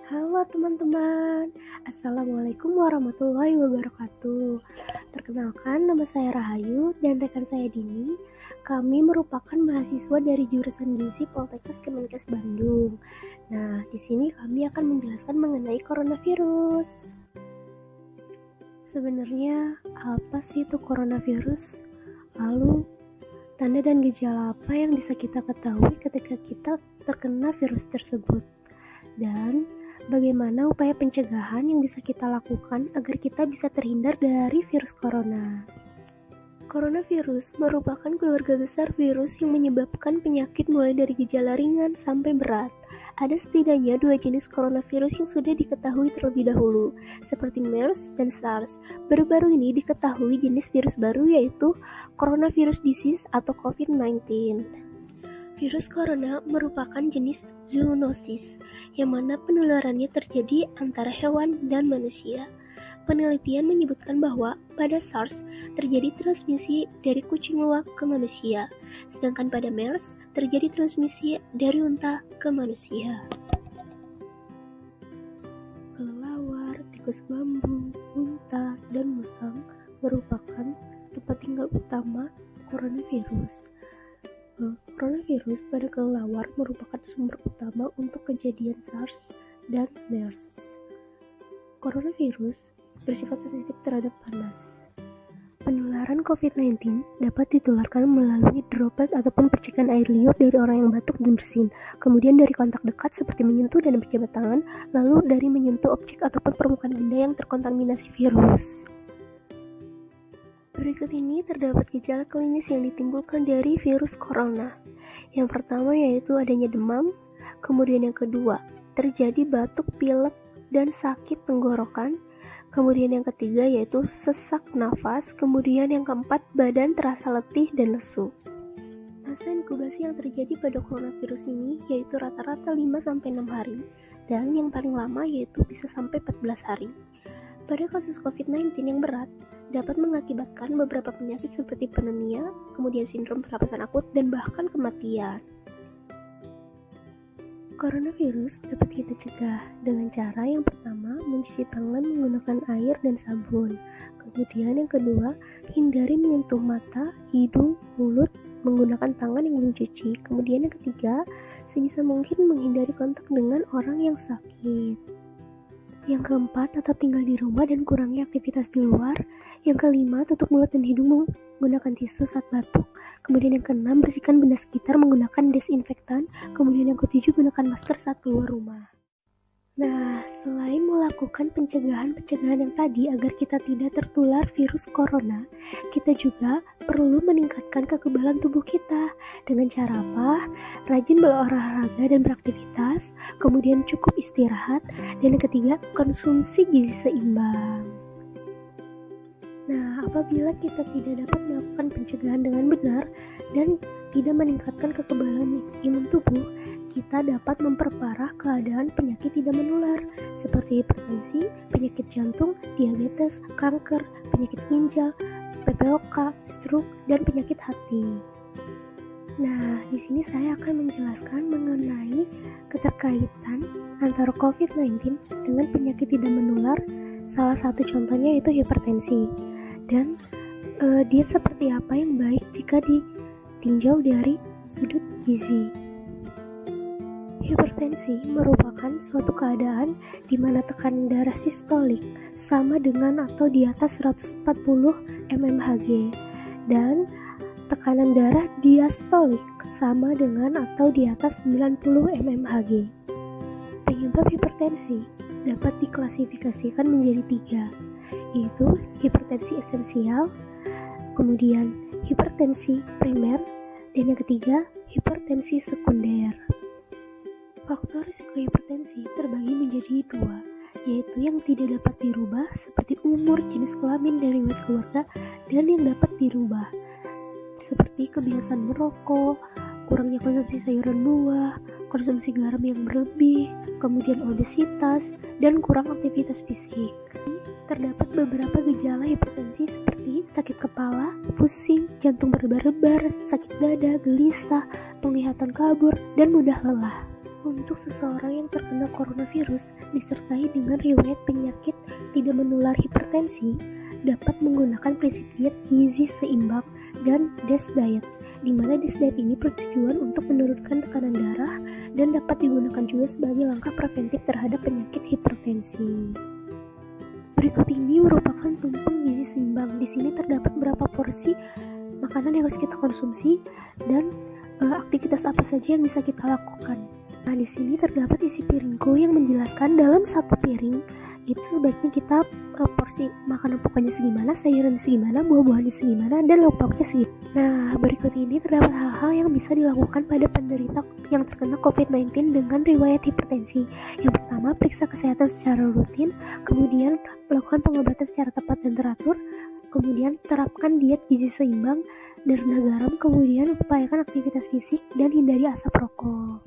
Halo teman-teman, Assalamualaikum warahmatullahi wabarakatuh. Perkenalkan, nama saya Rahayu dan rekan saya Dini. Kami merupakan mahasiswa dari jurusan Gizi Poltekkes Kemenkes Bandung. Nah, di sini kami akan menjelaskan mengenai coronavirus. Sebenarnya apa sih itu coronavirus? Lalu, tanda dan gejala apa yang bisa kita ketahui ketika kita terkena virus tersebut? Dan bagaimana upaya pencegahan yang bisa kita lakukan agar kita bisa terhindar dari virus corona? Coronavirus merupakan keluarga besar virus yang menyebabkan penyakit mulai dari gejala ringan sampai berat. Ada setidaknya 2 jenis coronavirus yang sudah diketahui terlebih dahulu, seperti MERS dan SARS. Baru-baru ini diketahui jenis virus baru yaitu coronavirus disease atau COVID-19. Virus corona merupakan jenis zoonosis, yang mana penularannya terjadi antara hewan dan manusia. Penelitian menyebutkan bahwa pada SARS terjadi transmisi dari kucing luwak ke manusia, sedangkan pada MERS terjadi transmisi dari unta ke manusia. Kelelawar, tikus bambu, unta, dan musang merupakan tempat tinggal utama coronavirus. Coronavirus pada kelelawar merupakan sumber utama untuk kejadian SARS dan MERS. Coronavirus bersifat sensitif terhadap panas. Penularan COVID-19 dapat ditularkan melalui droplet ataupun percikan air liur dari orang yang batuk dan bersin, kemudian dari kontak dekat seperti menyentuh dan berjabat tangan, lalu dari menyentuh objek ataupun permukaan benda yang terkontaminasi virus. Berikut ini terdapat gejala klinis yang ditimbulkan dari virus corona. Yang pertama yaitu adanya demam, kemudian yang kedua terjadi batuk, pilek, dan sakit tenggorokan, kemudian yang ketiga yaitu sesak nafas, kemudian yang keempat badan terasa letih dan lesu. Masa inkubasi yang terjadi pada coronavirus ini yaitu rata-rata 5-6 hari, dan yang paling lama yaitu bisa sampai 14 hari. Pada kasus COVID-19 yang berat, dapat mengakibatkan beberapa penyakit seperti pneumonia, kemudian sindrom pernapasan akut, dan bahkan kematian. Coronavirus dapat kita cegah dengan cara yang pertama, mencuci tangan menggunakan air dan sabun. Kemudian yang kedua, hindari menyentuh mata, hidung, mulut menggunakan tangan yang belum dicuci. Kemudian yang ketiga, sebisa mungkin menghindari kontak dengan orang yang sakit. Yang keempat, tetap tinggal di rumah dan kurangi aktivitas di luar. Yang kelima, tutup mulut dan hidung menggunakan tisu saat batuk. Kemudian yang keenam, bersihkan benda sekitar menggunakan desinfektan. Kemudian yang ketujuh, gunakan masker saat keluar rumah. Nah, selain melakukan pencegahan yang tadi agar kita tidak tertular virus corona, kita juga perlu meningkatkan kekebalan tubuh kita. Dengan cara apa? Rajin berolahraga dan beraktivitas, kemudian cukup istirahat, dan yang ketiga, konsumsi gizi seimbang. Nah, apabila kita tidak dapat melakukan pencegahan dengan benar dan tidak meningkatkan kekebalan imun tubuh, kita dapat memperparah keadaan penyakit tidak menular seperti hipertensi, penyakit jantung, diabetes, kanker, penyakit ginjal, PPOK, stroke, dan penyakit hati. Nah, di sini saya akan menjelaskan mengenai keterkaitan antara COVID-19 dengan penyakit tidak menular. Salah satu contohnya yaitu hipertensi. Dan diet seperti apa yang baik jika ditinjau dari sudut gizi. Hipertensi merupakan suatu keadaan di mana tekanan darah sistolik sama dengan atau di atas 140 mmHg dan tekanan darah diastolik sama dengan atau di atas 90 mmHg. Penyebab hipertensi dapat diklasifikasikan menjadi 3, yaitu hipertensi esensial, kemudian hipertensi primer, dan yang ketiga hipertensi sekunder. Faktor risiko hipertensi terbagi menjadi 2, yaitu yang tidak dapat dirubah seperti umur, jenis kelamin, dan riwayat keluarga, dan yang dapat dirubah seperti kebiasaan merokok, kurangnya konsumsi sayuran buah, konsumsi garam yang berlebih, kemudian obesitas, dan kurang aktivitas fisik. Terdapat beberapa gejala hipertensi seperti sakit kepala, pusing, jantung berdebar-debar, sakit dada, gelisah, penglihatan kabur, dan mudah lelah. Untuk seseorang yang terkena coronavirus disertai dengan riwayat penyakit tidak menular hipertensi, dapat menggunakan prinsip diet gizi seimbang dan DASH diet, di mana DASH diet ini bertujuan untuk menurunkan tekanan darah dan dapat digunakan juga sebagai langkah preventif terhadap penyakit hipertensi. Berikut ini merupakan tumpeng gizi seimbang. Di sini terdapat berapa porsi makanan yang harus kita konsumsi dan aktivitas apa saja yang bisa kita lakukan. Nah, di sini terdapat isi piringku yang menjelaskan dalam satu piring itu sebaiknya kita porsi makanan pokoknya segimana, sayuran segimana, buah-buahannya segimana, dan lauk pauknya segimana. Nah, berikut ini terdapat hal-hal yang bisa dilakukan pada penderita yang terkena COVID-19 dengan riwayat hipertensi. Yang pertama, periksa kesehatan secara rutin, kemudian melakukan pengobatan secara tepat dan teratur, kemudian terapkan diet gizi seimbang dan rendah garam, kemudian upayakan aktivitas fisik dan hindari asap rokok.